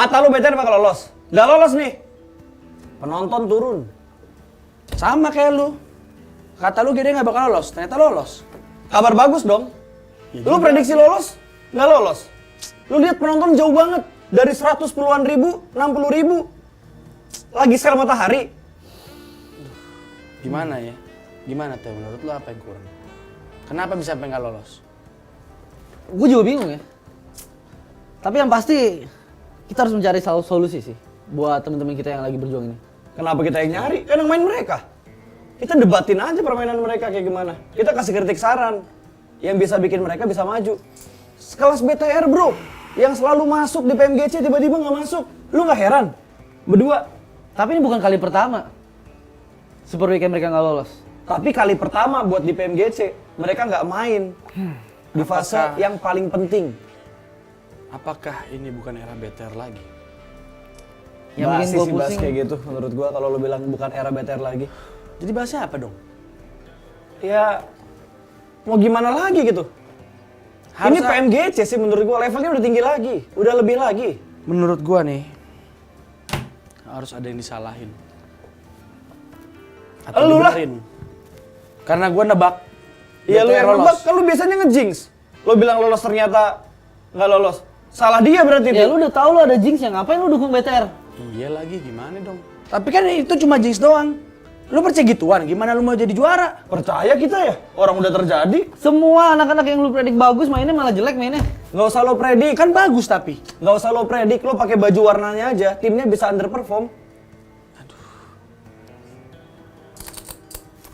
Kata lu BTR bakal lolos. Gak lolos nih. Penonton turun. Sama kayak lu. Kata lu GD nggak bakal lolos, ternyata lolos. Kabar bagus dong. Lu prediksi lolos? Nggak lolos. Lu lihat penonton jauh banget. Dari 100 puluhan ribu, 60 ribu. Lagi sel matahari. Gimana ya? Gimana tuh menurut lu apa yang kurang? Kenapa bisa sampai nggak lolos? Gue juga bingung ya. Tapi yang pasti kita harus mencari solusi sih buat teman-teman kita yang lagi berjuang ini. Kenapa kita yang nyari? Kan yang main mereka. Kita debatin aja permainan mereka kayak gimana. Kita kasih kritik saran yang bisa bikin mereka bisa maju. Sekelas BTR bro, yang selalu masuk di PMGC tiba-tiba nggak masuk. Lu nggak heran? Berdua. Tapi ini bukan kali pertama Super Weekend mereka nggak lolos. Tapi kali pertama buat di PMGC mereka nggak main di fase yang paling penting. Apakah ini bukan era BTR lagi? Yang bikin Basi gua sih bahas pusing. kayak gitu menurut gua kalau lu bilang bukan era BTR lagi. Jadi bahasnya apa dong? Ya mau gimana lagi gitu. Ini PMGC sih menurut gua levelnya udah tinggi lagi, udah lebih lagi. Menurut gua nih harus ada yang disalahin. Atau Lu lah. dibenerin. Karena gua nebak. Iya lu BTR yang nebak, kan lu biasanya ngejinx. Lu bilang lolos ternyata nggak lolos. Salah dia berarti Ya itu. lu udah tahu lu ada jinx ya, ngapain lu dukung BTR? Iya lagi gimana dong? Tapi kan itu cuma jinx doang. Lu percaya gituan? Gimana lu mau jadi juara? Percaya kita ya? Orang udah terjadi. Semua anak-anak yang lu predik bagus mainnya malah jelek mainnya. Nggak usah lo predik. Kan bagus tapi. Nggak usah lo predik, lo pakai baju warnanya aja, timnya bisa underperform.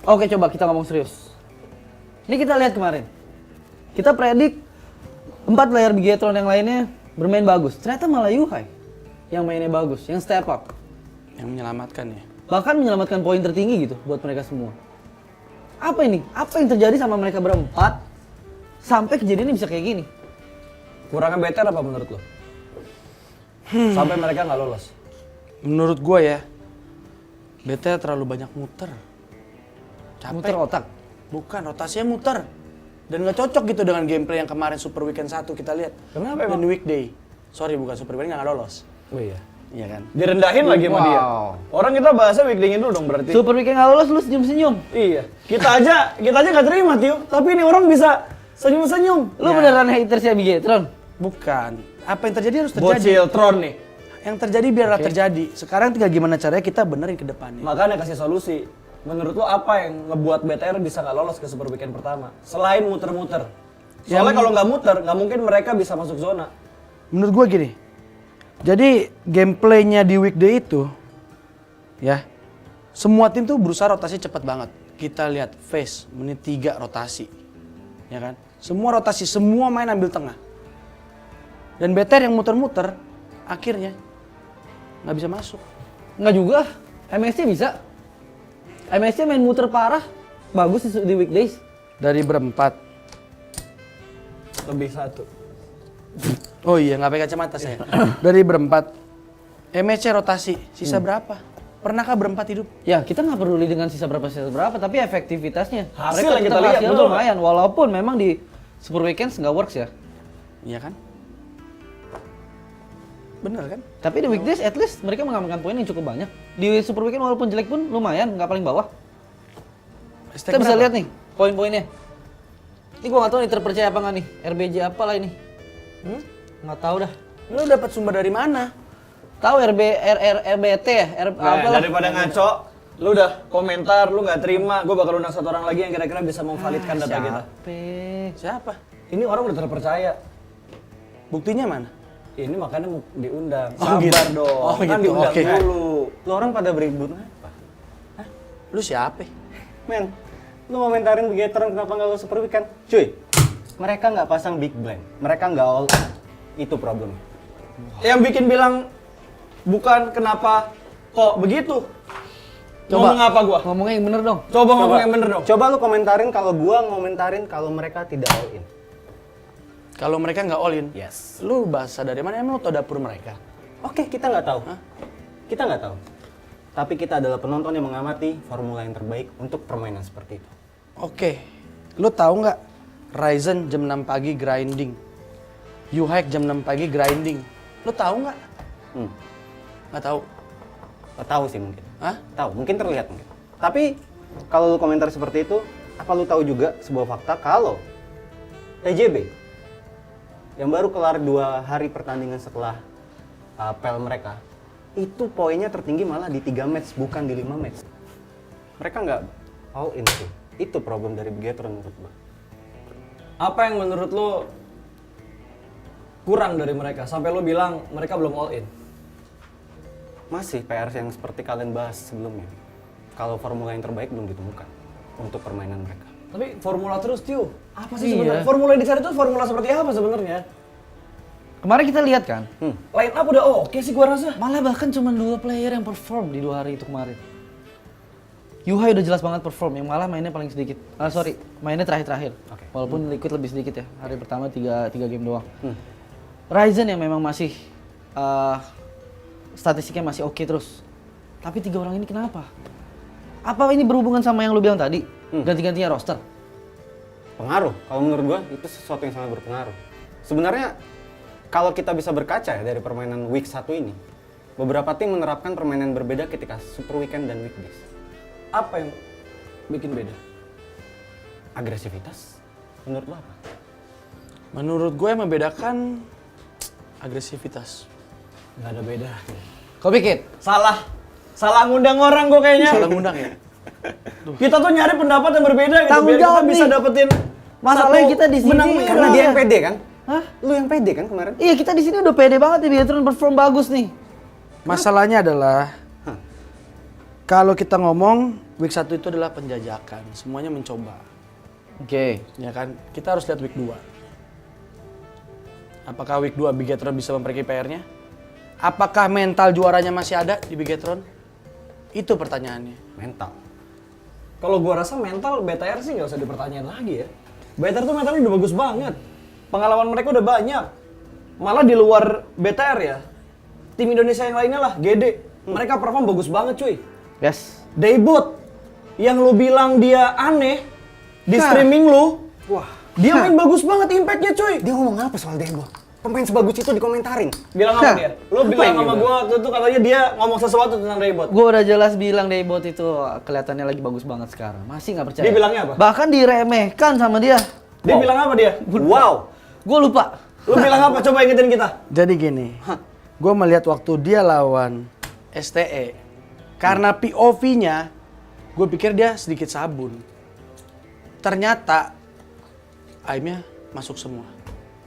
Oke coba kita ngomong serius. Ini kita lihat kemarin. Kita predik 4 player Bigetron yang lainnya bermain bagus. Ternyata malah Yuhai yang mainnya bagus, yang step up. Yang menyelamatkan ya. Bahkan menyelamatkan poin tertinggi gitu buat mereka semua. Apa ini? Apa yang terjadi sama mereka berempat sampai kejadiannya bisa kayak gini? Kurangnya BTR apa menurut lo? Sampai mereka nggak lolos. Menurut gua ya, BTR terlalu banyak muter. Capek. Muter otak. Bukan, rotasinya muter. Dan nggak cocok gitu dengan gameplay yang kemarin Super Weekend 1 kita lihat. Kenapa Dan emang? Weekday. Sorry bukan Super Weekend nggak lolos. Oh iya. Iya kan? Direndahin lagi sama dia. Orang kita bahasnya weekday dulu dong berarti. Super Weekend nggak lolos lu senyum-senyum. Iya. Kita aja nggak terima Tio. Tapi ini orang bisa senyum-senyum. Lu beneran haters ya Bigetron? Bukan. Apa yang terjadi harus terjadi. Bocil Tron nih. Yang terjadi biarlah terjadi. Sekarang tinggal gimana caranya kita benerin ke depannya. Makanya kasih solusi. Menurut lo apa yang ngebuat BTR bisa nggak lolos ke Super Weekend pertama? Selain muter-muter. Soalnya kalau nggak muter, nggak mungkin mereka bisa masuk zona. Menurut gua gini. Jadi gameplaynya di weekday itu ya. Semua tim tuh berusaha rotasi cepat banget. Kita lihat Face menit 3 rotasi. Ya kan? Semua rotasi, semua main ambil tengah. Dan BTR yang muter-muter akhirnya nggak bisa masuk. Nggak juga. MSC bisa. MSC main muter parah. Bagus di weekdays. Dari berempat. Lebih satu. Oh iya, nggak pakai kacamata saya. Dari berempat. MSC rotasi, sisa berapa? Pernahkah berempat hidup? Ya kita nggak peduli dengan sisa berapa, tapi efektivitasnya. Hasil Mereka yang kita tetap lihat, hasilnya betul. lumayan. Walaupun memang di Super Weekends nggak works ya. Iya kan? Bener kan? Tapi di weekdays at least mereka mengamankan poin yang cukup banyak. Di Super Weekend walaupun jelek pun lumayan, nggak paling bawah. Kita bisa lihat nih poin-poinnya. Ini gua nggak tahu nih terpercaya apa nggak nih. RBJ apalah ini? Nggak tahu dah. Lu dapat sumber dari mana? Tahu RBT ya? Apalah. Daripada ngaco, lu udah komentar, lu nggak terima, gue bakal undang satu orang lagi yang kira-kira bisa memvalidkan data kita. Siapa? Ini orang udah terpercaya. Buktinya mana? Ini makanya mau diundang. Oh, Sabar gitu. dong. Oh, Kan gitu. diundang Oke. dulu. Lu orang pada beribut apa? Lu siapa? Men, lu komentarin Begetron kenapa nggak lu Super Weekend? Cuy, mereka nggak pasang big blind. Mereka nggak all in. Itu problemnya. Yang bikin bilang bukan kenapa kok begitu. Coba. Ngomong apa gua? Ngomongnya yang bener dong. Coba ngomong yang bener dong. Coba lu komentarin kalau gua ngomentarin kalau mereka tidak all in. Kalau mereka nggak all in, Yes. lu bahasa dari mana? Emang lu tau dapur mereka? Oke, kita nggak tahu. Kita nggak tahu. Tapi kita adalah penonton yang mengamati formula yang terbaik untuk permainan seperti itu. Oke, lu tahu nggak Ryzen jam 6 pagi grinding, U-Hack jam 6 pagi grinding. Lu tahu nggak? Nggak tahu. Tahu sih mungkin. Hah? Tahu, mungkin terlihat mungkin. Tapi kalau lu komentar seperti itu, apa lu tahu juga sebuah fakta kalau TJB yang baru kelar 2 hari pertandingan setelah pel mereka, itu poinnya tertinggi malah di 3 match bukan di 5 match. Mereka nggak all in sih. Itu problem dari Begetron menurut gua. Apa yang menurut lo kurang dari mereka sampai lo bilang mereka belum all in? Masih PR yang seperti kalian bahas sebelumnya. Kalau formula yang terbaik belum ditemukan untuk permainan mereka. Tapi formula terus, Tio. Apa sih Iya. sebenarnya? Formula yang dicari itu formula seperti apa sebenarnya? Kemarin kita lihat kan, Line up udah oke sih gua rasa. malah bahkan cuma 2 player yang perform di 2 hari itu kemarin. Yuhai udah jelas banget perform, yang malah mainnya paling sedikit. Mainnya terakhir-terakhir. Oke. Walaupun Liquid lebih sedikit ya, hari pertama 3 game doang. Ryzen yang memang masih statistiknya masih oke terus. Tapi 3 orang ini kenapa? Apa ini berhubungan sama yang lu bilang tadi? Ganti-gantinya roster? Pengaruh, kalau menurut gua itu sesuatu yang sangat berpengaruh. Sebenarnya kalau kita bisa berkaca ya dari permainan week 1 ini, beberapa tim menerapkan permainan berbeda ketika Super Weekend dan Weekdays. Apa yang bikin beda? Agresivitas, menurut lo apa? Menurut gue yang membedakan agresivitas. Nggak ada beda. Kau bikin? Salah. Salah ngundang orang gua kayaknya. Salah ngundang ya? Kita tuh nyari pendapat yang berbeda gitu. Tanggung biar kita jawab bisa nih. dapetin Masalahnya satu kita di sini benang merah. Karena dia yang pede kan? Hah? Lu yang pede kan kemarin? Iya, kita di sini udah pede banget nih, Begetron perform bagus nih. Masalahnya adalah kalau kita ngomong week 1 itu adalah penjajakan, semuanya mencoba. Oke. Ya kan? Kita harus lihat week 2. Apakah week 2 Begetron bisa memperbaiki PR-nya? Apakah mental juaranya masih ada di Begetron? Itu pertanyaannya. Mental. Kalau gua rasa mental BTR sih nggak usah dipertanyain lagi ya. BTR tuh mentalnya udah bagus banget. Pengalaman mereka udah banyak. Malah di luar BTR ya, tim Indonesia yang lainnya lah, GD. Mereka perform bagus banget cuy. Yes. Daebot, yang lu bilang dia aneh di streaming lu, Wah, dia main bagus banget impactnya cuy. dia ngomong apa soal Debo? Pemain sebagus itu dikomentarin. Bilang apa dia? Lu bilang yang sama dia gua waktu itu katanya dia ngomong sesuatu tentang Daebot. Gue udah jelas bilang Daebot itu kelihatannya lagi bagus banget sekarang. Masih nggak percaya. Dia bilangnya apa? Bahkan diremehkan sama dia. Dia bilang apa dia? Wow. Gue lupa. Lu bilang apa? Coba ingetin kita. Jadi gini, gue melihat waktu dia lawan STE, karena POV-nya, gue pikir dia sedikit sabun. Ternyata, aimnya masuk semua.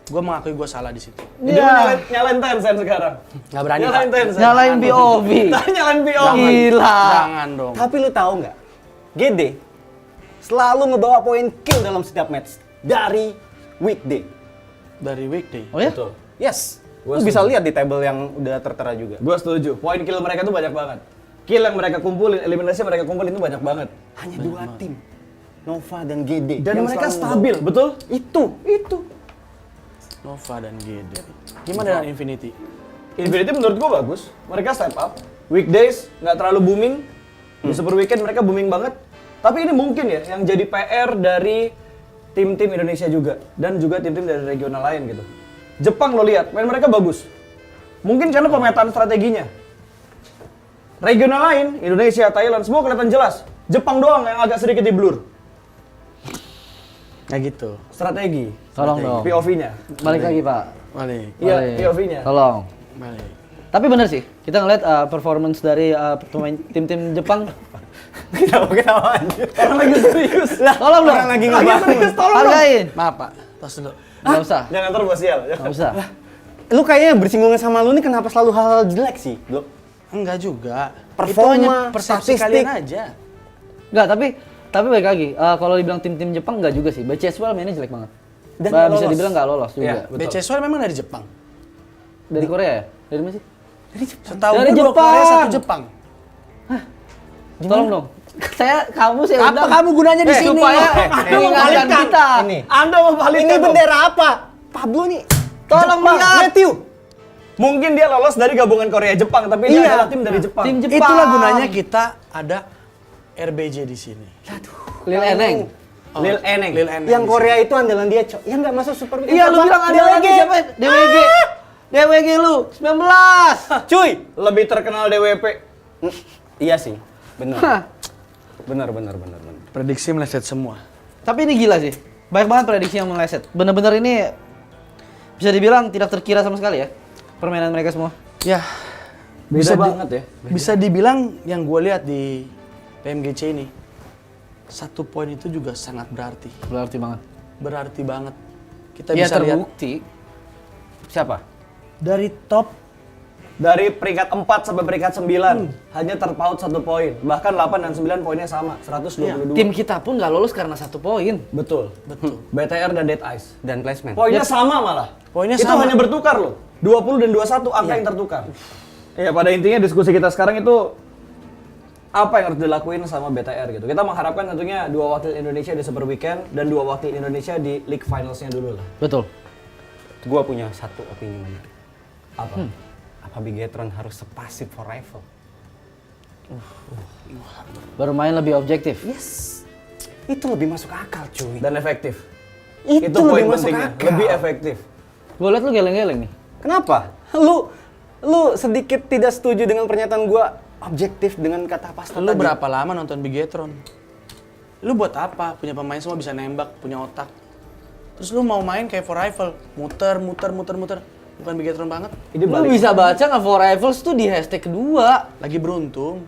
Gue mengakui gue salah di situ. Dia nyalain Tencent sekarang. Nggak berani, Nyalain Pak. Tencent. Nyalain POV. Nyalain POV. Gila. Jangan dong. Tapi lu tahu nggak? GD selalu ngebawa poin kill dalam setiap match dari weekday. Dari weekday. Oh ya? Betul. Yes. Gua Lu bisa lihat di tabel yang udah tertera juga. Gua setuju. Poin kill mereka tuh banyak banget. Kill yang mereka kumpulin, eliminasi yang mereka kumpulin itu banyak banget. Hanya 2 tim. Nova dan GD. Dan yang mereka selalu stabil, betul? Itu. Nova dan GD. Gimana dengan Infinity? Infinity menurut gua bagus. Mereka step up. Weekdays nggak terlalu booming. Di Super Weekend mereka booming banget. Tapi ini mungkin ya yang jadi PR dari tim-tim Indonesia juga dan juga tim-tim dari regional lain gitu. Jepang lo lihat, main mereka bagus. Mungkin karena pemetaan strateginya. Regional lain, Indonesia, Thailand, semua kelihatan jelas. Jepang doang yang agak sedikit di blur. Ya gitu. Strategi. Tolong dong. POV-nya. Balik lagi Pak. Balik. Iya, Balik. POV-nya. Tolong. Balik. Tapi bener sih, kita ngeliat performance dari pemain tim-tim Jepang. Kenapa anjir? Orang lagi serius. Tolong dong. Orang lagi ngebangun. Tolong dong. Hargain. Maaf Pak, tos dulu. Nggak usah. Jangan terus sial. Nggak usah. Lu kayaknya bersinggungan sama lu nih kenapa selalu hal-hal jelek sih, Bro? Enggak juga. Performa, Itu hanya persepsi statistik. kalian aja. Enggak, tapi baik lagi. Kalau dibilang tim-tim Jepang enggak juga sih. BCSWL mainnya jelek banget. Dan Bisa nggak lolos. dibilang enggak lolos juga. Iya. Betul. BCSWL memang dari Jepang. Dari Korea ya? Dari mana sih? Setahu Dari gue dua Jepang. Korea, satu Jepang. Tolong dong. Kamu saya Apa undang. kamu gunanya di sini? Supaya Anda mengingatkan memvalidkan. kita. Ini. Anda memvalidkan Ini dong. bendera apa? Pablo nih. Tolong Jepang, lihat. Matthew. Mungkin dia lolos dari gabungan Korea Jepang, tapi dia Iya. adalah tim dari Jepang. Tim Jepang. Itulah gunanya kita ada RBJ di sini. Lil Eneng. Lil Eneng. Lil Eneng Yang di Korea itu andalan dia, Cok. Yang nggak masuk Super Weekend. Iya, lu bilang ada lagi siapa? DWG. DWG lu 19. Cuy, lebih terkenal DWP. Iya sih. Benar. Hah. Benar. sini. Prediksi meleset semua. Tapi ini gila sih. Banyak banget prediksi yang meleset. Bener-bener ini bisa dibilang tidak terkira sama sekali ya. Permainan mereka semua. Ya, Beda bisa banget ya. Bisa dibilang yang gue lihat di PMGC ini, 1 poin itu juga sangat berarti. Berarti banget. Berarti banget. Kita Ya bisa lihat terbukti. Siapa? dari top Dari peringkat 4 sampai peringkat 9 hanya terpaut 1 poin. Bahkan 8 dan 9 poinnya sama, 122. Tim kita pun nggak lolos karena 1 poin. Betul. BTR dan Dead Ice. Dan placement. Poinnya sama malah. Poinnya itu sama. hanya bertukar loh. 20 dan 21 angka yang tertukar. Ya pada intinya diskusi kita sekarang itu apa yang harus dilakuin sama BTR gitu. Kita mengharapkan tentunya 2 wakil Indonesia di Super Weekend dan 2 wakil Indonesia di League Finals-nya dulu lah. Betul. Gua punya satu opini menarik. Apa? Apa Bigetron harus sepasif for rival? Bermain lebih objektif. Yes. Itu lebih masuk akal, cuy. Dan efektif. Itu poin lebih masuk pentingnya. akal. Lebih efektif. Gue liat lu geleng-geleng nih. Kenapa? Lu sedikit tidak setuju dengan pernyataan gua objektif dengan kata pasta lu tadi. berapa lama nonton Bigetron? Lu buat apa? Punya pemain semua bisa nembak, punya otak. Terus lu mau main kayak for rifle, muter. Bukan Bigetron banget. Ini Lu balik. bisa baca nggak For Rivals tuh di hashtag kedua. Lagi beruntung.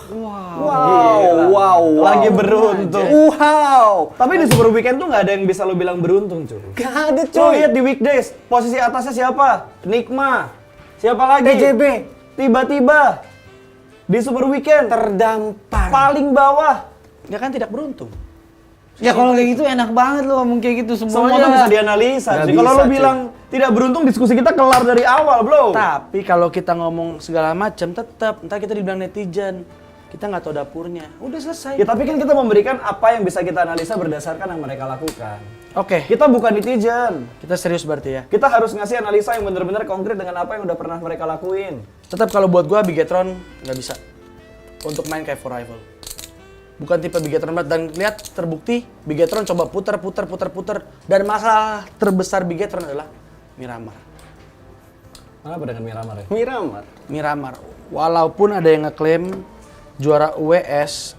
Wow. Lagi beruntung. Wow. Tapi di Super Weekend tuh nggak ada yang bisa lo bilang beruntung, cuy. Gak ada, Lo cuy. lihat di weekdays, posisi atasnya siapa? Nikma. Siapa lagi? TJB. Tiba-tiba di Super Weekend Terdampar. paling bawah. Dia kan tidak beruntung. Ya kalau kayak gitu enak banget lu ngomong kayak gitu Semua semuanya. tuh bisa dianalisa. Nggak cuy. Kalau bisa, lo cuy. bilang tidak beruntung, diskusi kita kelar dari awal, bro. Tapi kalau kita ngomong segala macam, tetap ntar kita dibilang netizen. Kita nggak tahu dapurnya. Udah selesai. Ya tapi kan kita memberikan apa yang bisa kita analisa berdasarkan yang mereka lakukan. Oke, Kita bukan netizen. kita serius berarti ya. Kita harus ngasih analisa yang benar-benar konkret dengan apa yang udah pernah mereka lakuin. Tetap kalau buat gua Bigetron nggak bisa untuk main kayak for rival. Bukan tipe Bigetron banget dan lihat terbukti Bigetron coba puter dan masalah terbesar Bigetron adalah Miramar. Kenapa dengan Miramar ya? Miramar. Walaupun ada yang ngeklaim juara UWS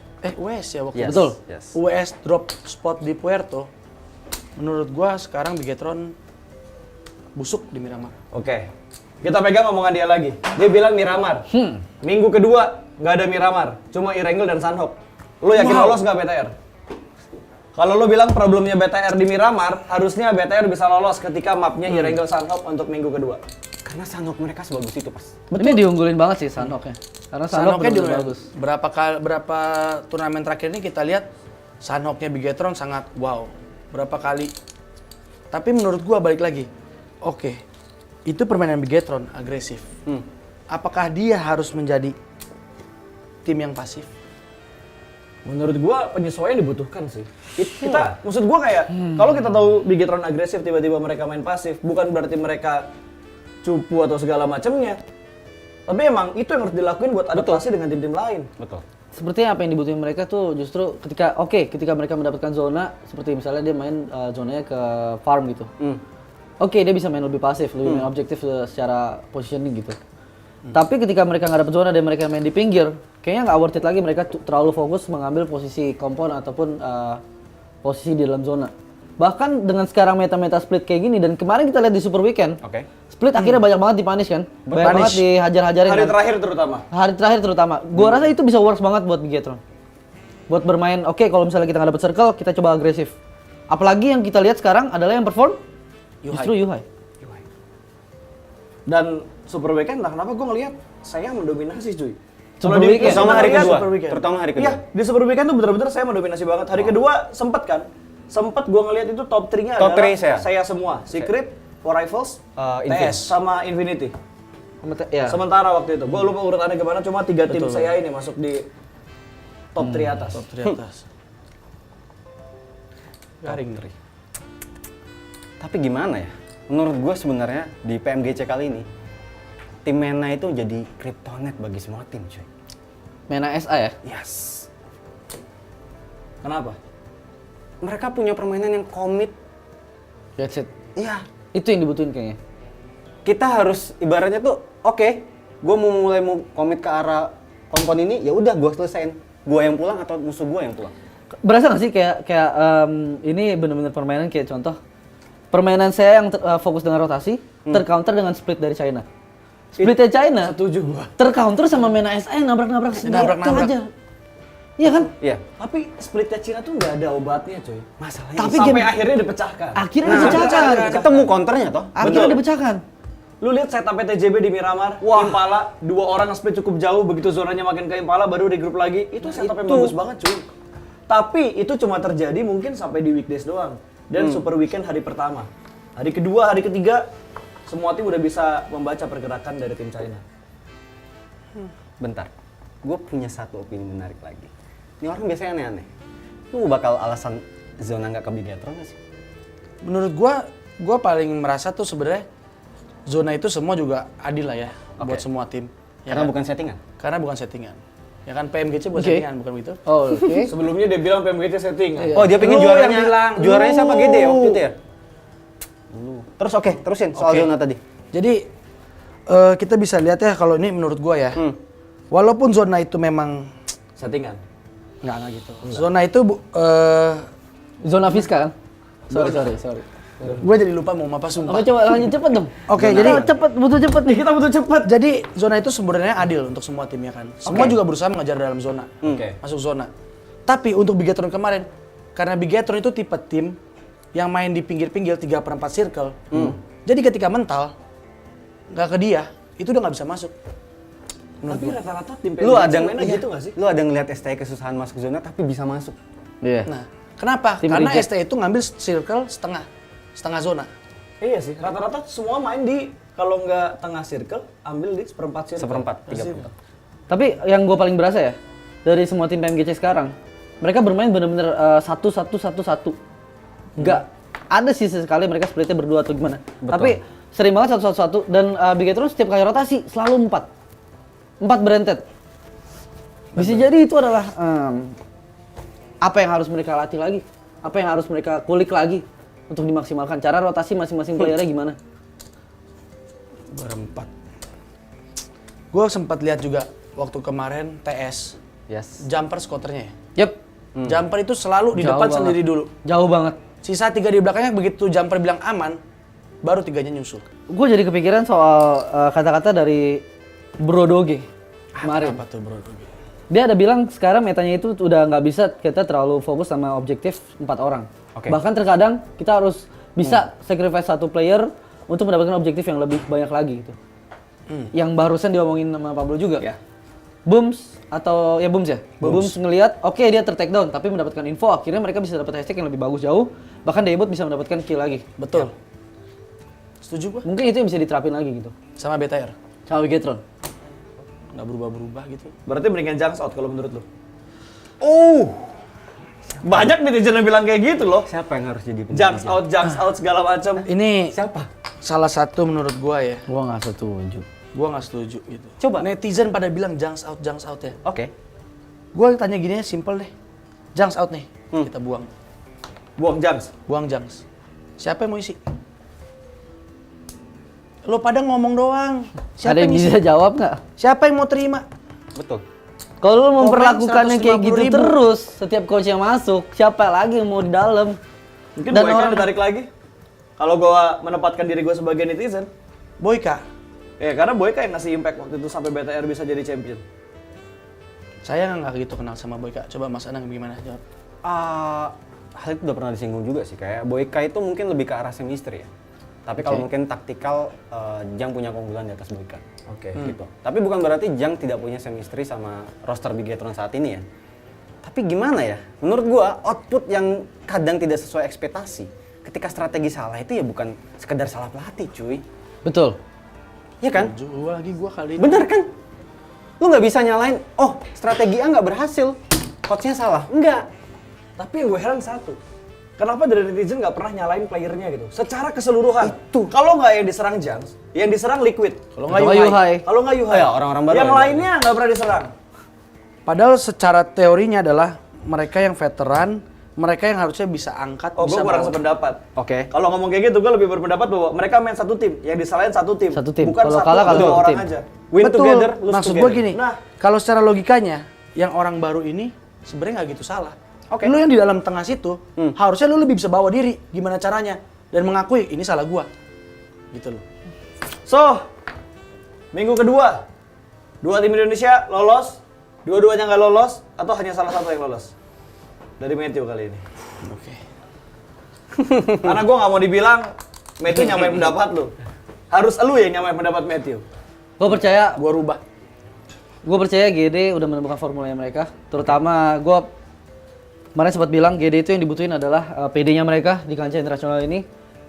ya waktu Yes, itu. Betul. yes. UWS drop spot di Puerto. Menurut gua sekarang Bigetron busuk di Miramar. Oke, kita pegang omongan dia lagi. Dia bilang Miramar. Minggu kedua nggak ada Miramar, cuma Irengel dan Sanhok. Lo yakin lolos nggak BTR? Kalau lo bilang problemnya BTR di Miramar, harusnya BTR bisa lolos ketika mapnya Irengel Sanhok untuk minggu kedua. Karena sandok mereka sebagus itu, pas. Ini diunggulin banget sih Sanhoknya. Karena Sanhok Sanhoknya bener-bener bagus. berapa turnamen terakhir ini kita lihat Sanhoknya Bigetron sangat wow. Berapa kali. Tapi menurut gua balik lagi. Oke. Itu permainan Bigetron agresif. Apakah dia harus menjadi tim yang pasif? Menurut gua penyesuaian dibutuhkan sih. Kita, maksud gua kayak kalau kita tahu Bigetron agresif tiba-tiba mereka main pasif, bukan berarti mereka cupu atau segala macamnya. Tapi emang itu yang harus dilakuin buat adaptasi dengan tim-tim lain. Betul. Sepertinya apa yang dibutuhin mereka tuh justru ketika mereka mendapatkan zona seperti misalnya dia main zonanya ke farm gitu. Oke, dia bisa main lebih pasif, lebih main objektif secara positioning gitu. Tapi ketika mereka nggak dapat zona dan mereka main di pinggir, kayaknya nggak worth it lagi mereka terlalu fokus mengambil posisi kompon ataupun posisi di dalam zona. Bahkan dengan sekarang meta-meta split kayak gini dan kemarin kita lihat di Super Weekend, Oke. split akhirnya banyak banget dipunish kan, banyak banget dihajar-hajarin. Hari kan? terakhir terutama. Hari terakhir terutama, gua rasa itu bisa works banget buat Bigetron. Buat bermain, oke kalau misalnya kita nggak dapet circle, kita coba agresif. Apalagi yang kita lihat sekarang adalah yang perform justru Yuhai. Dan Super Weekend entah kenapa gue ngelihat saya mendominasi cuy. Super Weekend? Terutama hari Iya, kedua. Super Weekend. Terutama hari kedua. Iya, di Super Weekend tuh bener-bener saya mendominasi banget. Hari kedua sempet kan? Sempet gue ngelihat itu top 3-nya Top adalah 3 saya. semua. Secret, For Rivals, Infinity. TS, sama Infinity. Ya. Sementara waktu itu, gue lupa urutannya gimana, cuma 3 tim saya ini masuk di top 3 atas. Top 3 atas. Garing ngeri. Tapi gimana ya? Menurut gue sebenarnya di PMGC kali ini tim MENA itu jadi kryptonite bagi semua tim, cuy. MENA SA ya? Yes. Kenapa? Mereka punya permainan yang komit. That's it. Iya. Itu yang dibutuhin kayaknya. Kita harus ibaratnya tuh, oke, gue mau komit ke arah kompon ini, ya udah gue selesain. Gue yang pulang atau musuh gue yang pulang. Berasa nggak sih kayak ini benar-benar permainan kayak contoh permainan saya yang fokus dengan rotasi tercounter dengan split dari China. Splitnya China Setuju gua. tercounter sama MENA SA yang nabrak-nabrak Nabrak-nabrak. itu aja. Iya kan? Iya. Tapi splitnya Cina tuh nggak ada obatnya cuy. Masalahnya Tapi Sampai game- akhirnya dipecahkan. Akhirnya Nah, dipecahkan. ketemu counternya toh. Akhirnya Betul. dipecahkan. Lu lihat setupnya TJB di Miramar, Impala, 2 orang split cukup jauh, begitu zonanya makin ke Impala baru regroup lagi. Itu setup yang bagus banget cuy. Tapi itu cuma terjadi mungkin sampai di weekdays doang. Dan Super Weekend hari pertama. Hari kedua, hari ketiga, semua tim udah bisa membaca pergerakan dari tim China. Bentar, gue punya satu opini menarik lagi. Ini orang biasanya aneh-aneh. Lu bakal alasan zona nggak ke Bigetron nggak sih? Menurut gua paling merasa tuh sebenarnya zona itu semua juga adil lah ya buat semua tim. Ya Karena kan? bukan settingan. Karena bukan settingan. Ya kan PMGC bukan Oke. settingan, bukan begitu? Oh, oke. Sebelumnya dia bilang PMGC setting. Oh dia pengen Lu juaranya, yang bilang, juaranya siapa lu. Gede waktu itu ya? Terus oke, terusin soal Oke. zona tadi. Jadi kita bisa lihat ya kalau ini menurut gua ya. Hmm. Walaupun zona itu memang Settingan. nggak gitu. Zona itu Zona Fiska kan? Sorry. gue jadi lupa mau apa sumpah. Oke, coba lanjut cepet dong. Oke, jadi cepet, butuh cepet nih. Kita butuh cepet. jadi zona itu sebenarnya adil untuk semua tim ya kan. Semua juga berusaha mengejar dalam zona. Oke. Masuk zona. Tapi untuk Bigetron kemarin, karena Bigetron itu tipe tim yang main di pinggir-pinggir 3/4 circle. Jadi ketika mental nggak ke dia, itu udah nggak bisa masuk. Tapi rata-rata tim Lu PMGC ada mainnya iya, gitu nggak sih? Lu ada ngeliat STI kesusahan masuk zona tapi bisa masuk. Iya. Nah, kenapa? Tim Karena reject. ST itu ngambil circle setengah zona. Iya sih, rata-rata semua main di kalau nggak tengah circle, ambil di seperempat circle. Seperempat, 3/4. Tapi yang gue paling berasa ya dari semua tim PMGC sekarang, mereka bermain bener-bener 1-1-1-1. Gak ada sih sesekali mereka splitnya berdua atau gimana. Tapi sering banget 1-1-1 dan Bigetron setiap kali rotasi selalu 4 berentet. Bisa jadi itu adalah apa yang harus mereka latih lagi, apa yang harus mereka kulik lagi untuk dimaksimalkan. Cara rotasi masing-masing playernya gimana? Berempat. Gue sempat lihat juga waktu kemarin TS Yes. jumper skoternya ya. Yep, Jumper itu selalu di Jauh depan banget. sendiri dulu. jauh banget. Sisa 3 di belakangnya begitu jumper bilang aman, baru 3-nya nyusul. Gue jadi kepikiran soal kata-kata dari Brodoge kemarin. Apa tuh bro? Dia ada bilang sekarang metanya itu udah nggak bisa kita terlalu fokus sama objektif 4 orang. Oke. Bahkan terkadang kita harus bisa sacrifice satu player untuk mendapatkan objektif yang lebih banyak lagi gitu. Yang barusan diomongin sama Pablo juga. Ya. Booms atau ya Booms ya. Booms ngelihat oke dia ter-take down tapi mendapatkan info akhirnya mereka bisa dapat hashtag yang lebih bagus jauh. Bahkan Debut bisa mendapatkan kill lagi. Betul. Setuju gua. Mungkin itu yang bisa diterapin lagi gitu. Sama BTR. Sama Bigetron. Nggak berubah-berubah gitu. Berarti mendingan Junks out kalau menurut lu? Banyak netizen yang bilang kayak gitu loh. Siapa yang harus jadi Junks out segala macam. Ini Siapa? salah satu menurut gua ya. Gua nggak setuju. Gua nggak setuju gitu. Coba. Netizen pada bilang junks out ya. Oke. Gua tanya gini ya, simple deh. Junks out nih, kita buang. Buang Junks. Buang junks. Siapa yang mau isi? Lo pada ngomong doang. Ada yang bisa jawab nggak? Siapa yang mau terima? Betul. Kalau lu memperlakukannya kayak gitu 150.000. terus, setiap coach yang masuk, siapa lagi yang mau di dalam? Mungkin Dan Boyka orang- ditarik lagi. Kalau gua menempatkan diri gua sebagai netizen. Boyka. Ya karena Boyka yang ngasih impact waktu itu sampai BTR bisa jadi champion. Saya nggak gitu kenal sama Boyka. Coba Mas Anang gimana jawab? Hal itu udah pernah disinggung juga sih, kayak Boyka itu mungkin lebih ke arah chemistry ya. Tapi kalau mungkin taktikal, Jang punya keunggulan di atas Boyka. Oke. Gitu. Tapi bukan berarti Jang tidak punya chemistry sama roster Bigetron saat ini ya. Tapi gimana ya? Menurut gua output yang kadang tidak sesuai ekspektasi. Ketika strategi salah itu ya bukan sekedar salah pelatih, cuy. Betul. Iya kan? Gua kali ini. Bener kan? Lu nggak bisa nyalain, oh strategi A nggak berhasil, coachnya salah. Enggak. Tapi yang gue heran satu, kenapa dari netizen nggak pernah nyalain playernya gitu? Secara keseluruhan. Itu. Kalau nggak yang diserang Jans, yang diserang Liquid. Kalau nggak Kalau Yuhai. Yuhai. Kalau nggak Yuhai. Ya, orang-orang baru Yang yang lainnya nggak pernah diserang. Padahal secara teorinya adalah mereka yang veteran, mereka yang harusnya bisa angkat, Oh, gue bisa kurang bawa. sependapat. Oke. Kalau ngomong kayak gitu, gue lebih berpendapat bahwa mereka main satu tim, yang disalahin satu tim. Satu tim. Bukan Kalau satu kalah, atau kalah dua satu orang tim. aja. Win Betul. together, lose Maksud together. gue gini, Nah. kalau secara logikanya, yang orang baru ini sebenarnya nggak gitu salah. Oke. Lu yang di dalam tengah situ, harusnya lu lebih bisa bawa diri, gimana caranya, dan mengakui ini salah gua, gitu loh. So, minggu kedua, dua tim Indonesia lolos, dua-duanya nggak lolos, atau hanya salah satu yang lolos? Dari Matthew kali ini. Oke. Karena gue nggak mau dibilang Matthew nyamain pendapat lu. Harus lu yang nyamain pendapat Matthew. Gue percaya, Gua rubah. gue percaya GD udah menemukan formulanya mereka. Terutama gue kemarin sempat bilang GD itu yang dibutuhin adalah PD-nya mereka di kancah internasional ini.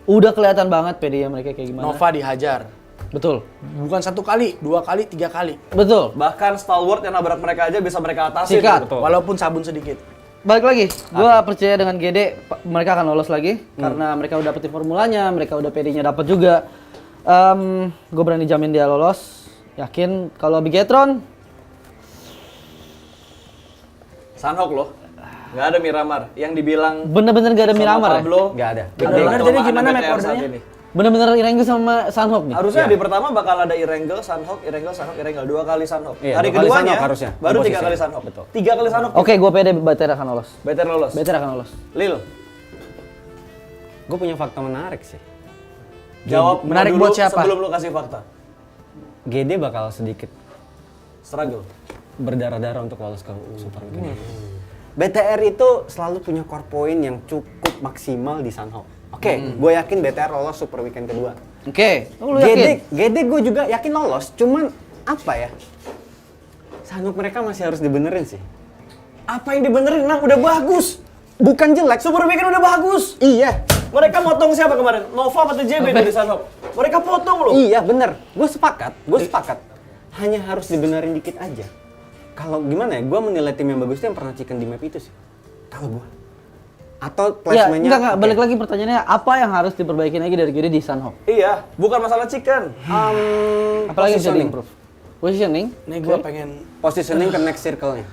Udah kelihatan banget PD-nya mereka kayak gimana. Nova dihajar. Betul. Bukan 1 kali, 2 kali, 3 kali. Betul. Bahkan stalwart yang nabrak mereka aja bisa mereka atasi. Sikat. Betul. Walaupun sabun sedikit. Balik lagi, gue percaya dengan GD mereka akan lolos lagi karena mereka udah dapetin formulanya, mereka udah PD-nya dapat juga. Gue berani jamin dia lolos. Yakin kalau Bigetron Sanhok loh. Nggak ada Miramar. Yang dibilang bener-bener gak ada sama Miramar ya? Pablo. Nggak ada. Adalah Bener-bener jadi kelemahan gimana BTR map saat ordernya? ini. Bener-bener Irenggus sama Sanhok nih. Harusnya di pertama bakal ada Irengel, Sanhok, Irengel, Sanhok, Irengel. 2 kali Sanhok. Iya, Hari 2 kali keduanya Sanhok harusnya. baru 3 Posisi. kali Sanhok. Betul. 3 kali Sanhok. Oke, gue pede BTR akan lolos. BTR lolos. BTR akan lolos. Lil, Gue punya fakta menarik sih. jawab Menarik dulu buat siapa? sebelum lu kasih fakta. GD bakal sedikit Struggle. berdarah-darah untuk lolos ke Super Weekend. BTR itu selalu punya core point yang cukup maksimal di Sanhok. Oke, gue yakin BTR lolos Super Weekend kedua. Oke, lu yakin? GD gue juga yakin lolos, cuman apa ya? Sanhok mereka masih harus dibenerin sih. Apa yang dibenerin? Nah, udah bagus. Bukan jelek. Super Weekend udah bagus. Iya, Mereka motong siapa kemarin? Nova atau JB dari Sanhok? Mereka potong loh. iya bener. Gue sepakat. Hanya harus dibenerin dikit aja. Kalau gimana ya, gue menilai tim yang bagus itu yang pernah chicken di map itu sih. Kalau gue. Atau Ya, placementnya. enggak, oke. balik lagi pertanyaannya, apa yang harus diperbaiki lagi dari GD di Sanhok? Iya, bukan masalah chicken. Apalagi bisa Positioning. di-improve? Positioning? Nih gue pengen Positioning ke next circle-nya.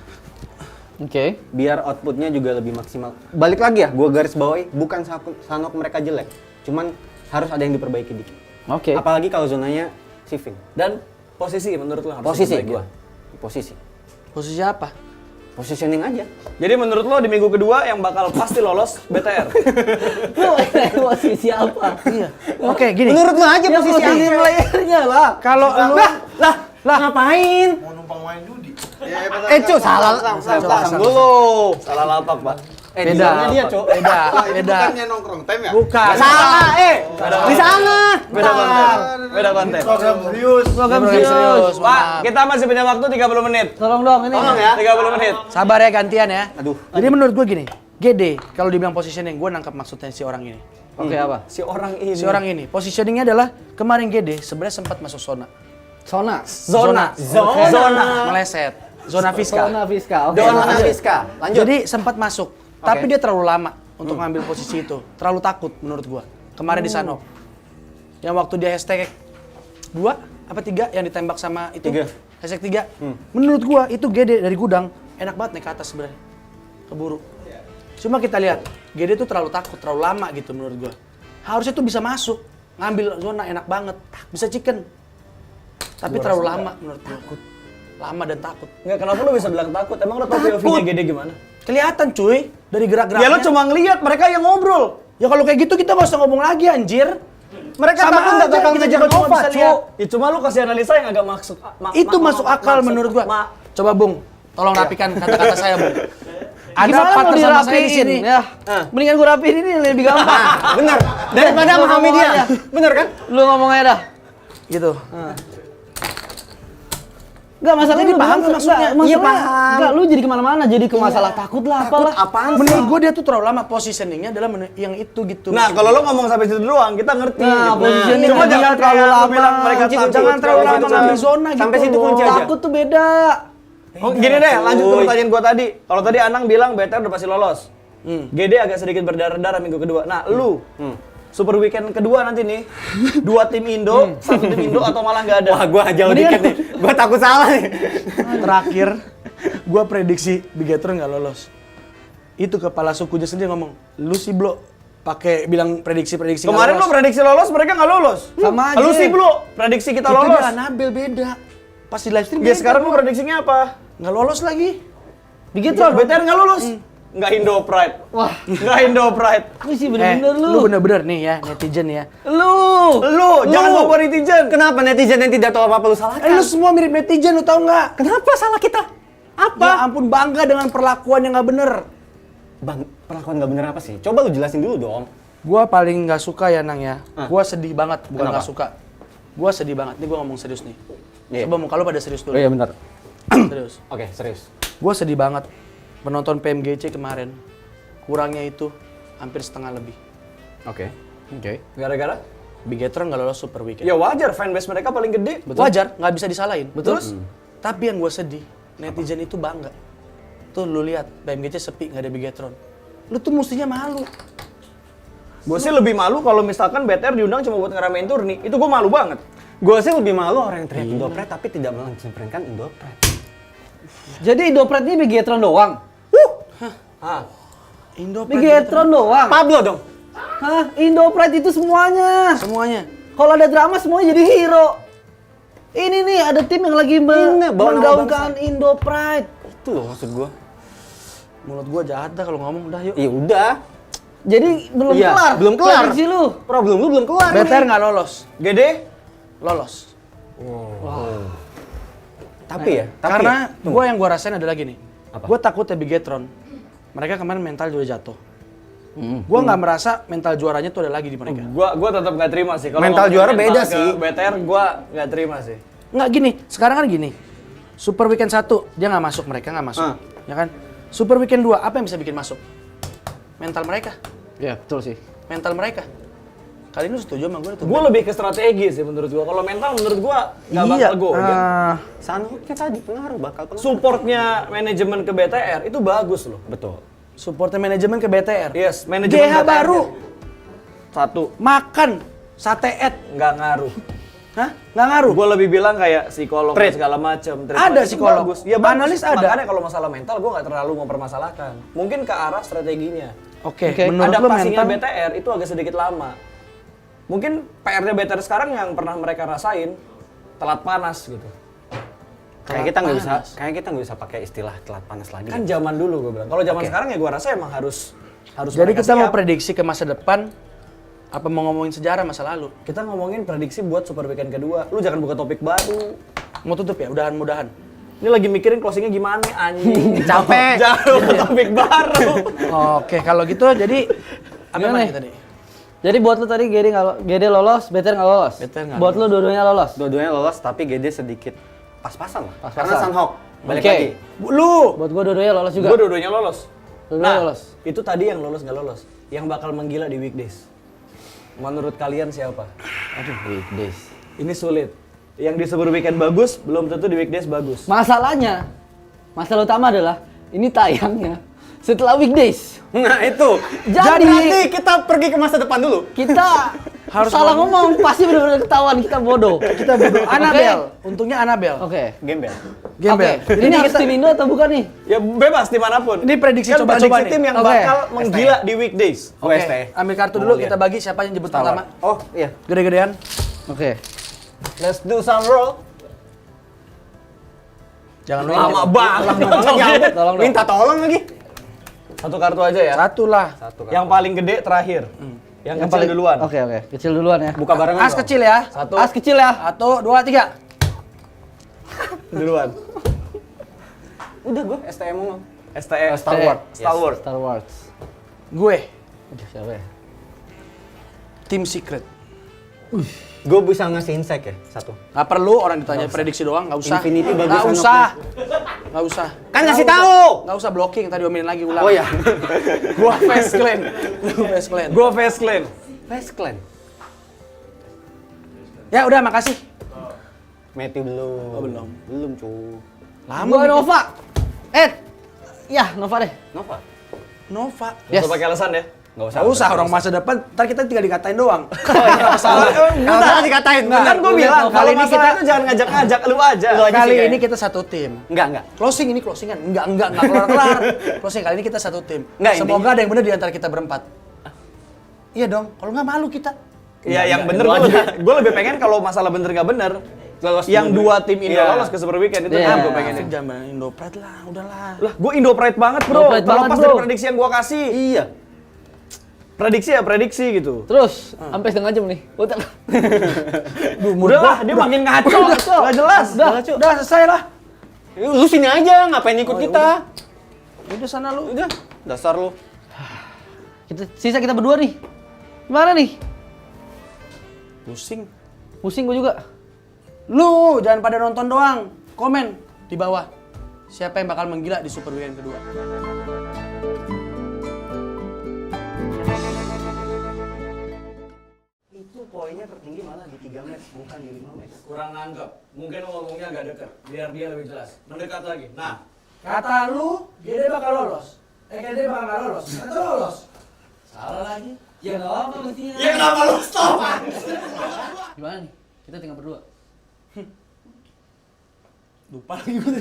Oke. Biar outputnya juga lebih maksimal. Balik lagi ya, gue garis bawahi, bukan Sanhok mereka jelek. Cuman harus ada yang diperbaiki dikit. Oke. Apalagi kalau zonanya Sivin. Dan posisi menurut lo harus Posisi diperbaiki. gue. Posisi. posisi apa? Positioning aja. Jadi menurut lo di minggu kedua yang bakal pasti lolos BTR. Lu posisi apa? Iya. Oke, gini. Menurut lo aja Ya posisi posisi aja. playernya lah. Kalau lu Lah ngapain? Mau numpang main judi. Cu, salah dulu. Salah lapak, Pak. Di Beda. sana dia, Cu. beda, Itu beda. bukannya nongkrong time ya? Bukan. Salah, di sana. Beda konten. Beda konten. Program serius. Program Program serius. serius. Pak, Maaf. kita masih punya waktu 30 menit. Tolong dong ini. Tolong ya. 30 menit. Sabar ya, gantian ya. Aduh. Jadi menurut gue gini, GD kalau dibilang positioning, gue nangkep maksudnya si orang ini. Oke, apa? Si orang ini. Si orang ini, positioningnya adalah kemarin GD sebenarnya sempat masuk zona. Sona. Zona. Meleset. Zona Fiska. Zona Fiska. Oke. Dona lanjut. Fiska. Lanjut. Jadi sempat masuk, tapi dia terlalu lama untuk ngambil posisi itu. Terlalu takut menurut gua. Kemarin di Sanhok. Yang waktu dia hashtag 2 apa 3 yang ditembak sama itu. 3. Hashtag 3. Menurut gua itu GD dari gudang enak banget naik ke atas sebenarnya. Keburu. Cuma kita lihat, GD tuh terlalu takut, terlalu lama gitu menurut gua. Harusnya tuh bisa masuk, ngambil zona enak banget, bisa chicken. Tapi terlalu lama menurut gua. Lama dan takut. Enggak, kenapa lu bisa bilang takut? Emang lu tau POV-nya GD gimana? Kelihatan cuy dari gerak-geraknya. Ya lu cuma ngeliat mereka yang ngobrol. Ya kalau kayak gitu kita nggak usah ngomong lagi anjir. Mereka Sama takut nggak aja, bakal kita ngejar juga cuma Nova, bisa cu. lihat. Ya cuma lu kasih analisa yang agak masuk Itu masuk akal menurut gua. Coba Bung, tolong rapikan kata-kata saya Bung. Ada Gimana mau partner sama saya di dirapiin? sini. Ya, mendingan gue rapiin ini lebih gampang. Bener. Daripada Lu memahami ngomong dia. aja. Bener kan? Lu ngomong aja dah. Gitu. Enggak masalahnya Jadi lu paham doang, maksudnya? nggak, Iya, masalahnya- paham. Nggak, lu jadi kemana-mana, jadi ke masalah takut lah apalah. Apaan sih? Menurut gue dia tuh terlalu lama positioningnya adalah yang itu gitu. Nah, kalau lo ngomong sampai situ doang, kita ngerti. Nah, positioning cuma aja jangan terlalu kayak lu lama. bilang mereka Kunci, takut. jangan terlalu Kayak lama gitu. ngambil zona gitu. Sampai situ loh. kunci aja. Takut tuh beda. Oh, gini deh, lanjut ke pertanyaan gua tadi. Kalau tadi Anang bilang BTR udah pasti lolos. GD agak sedikit berdarah-darah minggu kedua. Nah, lu Super Weekend kedua nanti nih, 2 tim Indo, 1 tim Indo atau malah nggak ada? Wah, gua jauh dikit nih. Gua takut salah nih. Terakhir, gue prediksi Bigetron nggak lolos. Itu kepala sukunya sendiri ngomong, lu sih Blo, pakai bilang prediksi-prediksi nggak Kemarin lo lolos. prediksi lolos, mereka nggak lolos. Sama aja. Lu sih Blo, prediksi kita Itu lolos. dia Anabel beda. Pas di live stream Ya beda, sekarang lu Bro. prediksinya apa? nggak lolos lagi. Begitu, BTR nggak lolos. Nggak Indo Pride. Wah, Nggak Indo Pride. lu sih bener-bener lu lu. bener-bener nih ya netizen ya. Lu jangan bawa netizen. Kenapa netizen yang tidak tahu apa-apa lu salahkan? Lu semua mirip netizen, lu tau nggak? Kenapa salah kita? Apa? Ya ampun, bangga dengan perlakuan yang nggak bener. Bang, perlakuan nggak bener apa sih? Coba lu jelasin dulu dong. Gua paling nggak suka ya Nang ya. Gua sedih banget, bukan Kenapa? nggak suka. Gua sedih banget. Nih gua ngomong serius nih. Iya. Coba muka lu pada serius dulu. benar. Serius. Oke, serius. Gua sedih banget menonton PMGC kemarin. Kurangnya itu hampir setengah lebih. Oke. Oke. Gara-gara? Bigetron nggak lolos Super Weekend. Ya wajar, fanbase mereka paling gede. Wajar, nggak bisa disalahin. Betul. Terus, tapi yang gue sedih, netizen itu bangga. Tuh lu lihat, PMGC sepi, nggak ada Bigetron. Lu tuh mestinya malu. Gue sih lebih malu kalau misalkan BTR diundang cuma buat ngeramein turni. Itu gue malu banget. Gue sih lebih malu orang yang teriak Indopret tapi tidak mencemprengkan Indopret. Jadi Indopret ini Bigetron doang. Indopret Bigetron doang. Pablo dong. Hah? Indopret itu semuanya. semuanya. Kalau ada drama semuanya jadi hero. Ini nih ada tim yang lagi Ini, bawa nama menggaungkan Indopret. Itu loh maksud gue. Mulut gue jahat dah kalau ngomong, udah yuk. Ya udah. Jadi belum Iya, kelar. belum kelar. Prediksi lu. Problem lu belum kelar. BTR nggak lolos, Gede? lolos. Tapi ya, Karena gue yang gue rasain adalah gini. Apa? Gue takutnya Bigetron. Mereka kemarin mental juga jatuh. Gue nggak merasa mental juaranya tuh ada lagi di mereka. Gua tetap nggak terima sih. Kalau Mental ngomongin juara mental beda ke sih. BTR gua nggak terima sih. Nggak gini, sekarang kan gini. Super Weekend 1, dia nggak masuk, mereka nggak masuk. Ya kan? Super Weekend 2, apa yang bisa bikin masuk? Mental mereka. Iya, betul sih. Mental mereka. Kali ini lu setuju sama gue tuh? Gua lebih ke strategi sih menurut gua. Kalau mental menurut gua nggak bakal go. Sanhoknya tadi pengaruh bakal pengaruh. Supportnya manajemen ke BTR itu bagus loh. Betul. Supportnya manajemen ke BTR. Yes, manajemen GH BTR-nya. baru. Satu, Makan sate et. nggak ngaruh. Hah? Nggak ngaruh? Gue lebih bilang kayak psikolog dan Trade. segala macam. Ada psikolog. Bagus. Ya bagus. Analis ada. Makanya kalau masalah mental gue nggak terlalu mempermasalahkan. Mungkin ke arah strateginya. Oke, Oke. menurut lu Adaptasinya mental BTR itu agak sedikit lama. Mungkin PR-nya BTR sekarang yang pernah mereka rasain telat panas gitu. Kayak kita nggak bisa pakai istilah telat panas lagi. Kan zaman dulu gue bilang. Kalau zaman sekarang ya gue rasa emang harus Jadi mereka kita mau siap. prediksi ke masa depan apa mau ngomongin sejarah masa lalu? Kita ngomongin prediksi buat Super Weekend kedua. Lu jangan buka topik baru. Mau tutup ya? Mudahan-mudahan. Ini lagi mikirin closingnya gimana anjing. Capek. Jangan buka topik baru. Oke, kalau gitu jadi apa Gimana lagi nih? tadi? Jadi buat lu tadi GD lolos, BTR nggak lolos. BTR nggak Buat lu dua-duanya lolos. Dua-duanya lolos tapi GD sedikit pas-pasan lah. Pas-pasan. Karena Sanhok balik Oke. lagi. Lu Buat gua dua-duanya lolos juga. Gue dua-duanya lolos. Dua-duanya lolos. Itu tadi yang lolos nggak lolos. Yang bakal menggila di weekdays. Menurut kalian siapa? Aduh, weekdays. Ini sulit. Yang di Super Weekend bagus, belum tentu di weekdays bagus. Masalah utama adalah ini tayangnya setelah weekdays. Nah itu. Jadi- berarti kita pergi ke masa depan dulu. Kita harus salah ngomong, pasti benar-benar ketahuan kita bodoh. kita bodoh. Anabel. Untungnya Anabel. Oke. Gembel. Gembel. Oke. Ini harus tim Indo atau bukan nih? Ya bebas dimanapun. Ini prediksi Kan coba-coba prediksi nih. tim yang Oke. bakal menggila di weekdays. Oke, OST. ambil kartu dulu kita bagi siapa yang jemput pertama. Oh iya. Gede-gedean. Oke. Let's do some roll. Jangan lu Lama banget. Tolong dong. Minta tolong lagi. Satu kartu aja ya. Satu lah. Yang paling gede terakhir. Yang kecil paling duluan. Oke. Kecil duluan ya. Buka barengan. As dong. kecil ya. Satu As kecil ya. 1, 2, 3. duluan. Udah gue STM ngomong. STE. Star Wars. Star Wars. Star Wars. Gue Aduh, siapa ya? Team Secret. Gue bisa ngasih insight ya, satu. Nggak perlu orang ditanya prediksi doang, nggak usah. Infinity bagus Nggak banget. usah. Nggak usah. Kan ngasih Nggak tahu. usah. Nggak usah blocking, tadi omelin lagi ulang. Oh ya. Gua Face Clan. Lu Face Clan. Gue Face Clan. Face Clan. Ya udah, makasih. Matthew belum. Oh, belum. Belum, cu. Gua Nova. Ya Nova deh. Nova. Nova. Gak usah pakai alasan ya. Nggak usah. Nggak usah, orang masa depan, ntar kita tinggal dikatain doang. Kalau dikatain, Kan gue bilang, Kali kalau ini masalah itu jangan ngajak-ngajak, lu aja. Lu aja Kali sih, ini kayak. kita satu tim. Enggak. Closing ini closingan. Enggak kelar-kelar. Closing kali ini kita satu tim. Enggak, Semoga ada yang benar di antara kita berempat. Iya dong, kalau nggak malu kita. Iya, yang bener gue lebih pengen kalau masalah bener nggak bener. Lolos Yang dulu. dua tim Indo Iya. lolos ke Super Weekend itu Iya. yang gue pengenin. Jangan main Indo Pride lah, udahlah. Lah, gue Indo Pride banget bro. Indo Pride banget, Terlepas bro. dari prediksi yang gue kasih. Iya. Prediksi ya prediksi gitu. Terus sampai setengah jam nih. Udah lah, dia makin ngaco. Gak jelas. Udah selesai lah. Lu sini aja, ngapain ikut kita? Udah sana lu. Udah, dasar lu. Sisa kita berdua nih. Gimana nih? Pusing. Pusing gue juga. Lu jangan pada nonton doang. Komen di bawah. Siapa yang bakal menggila di Super Weekend kedua? Itu poinnya tertinggi malah di 3 match, bukan di 5 match. Kurang nanggap. Mungkin lo ngomongnya agak dekat, biar dia lebih jelas. Mendekat lagi. Nah, Kata lu, GD bakal lolos. GD bakal nggak lolos. Kata lolos. Salah lagi. Ya nggak apa buktinya. ya kenapa lo stop? Gimana nih? Kita tinggal berdua. Lupa lagi gue.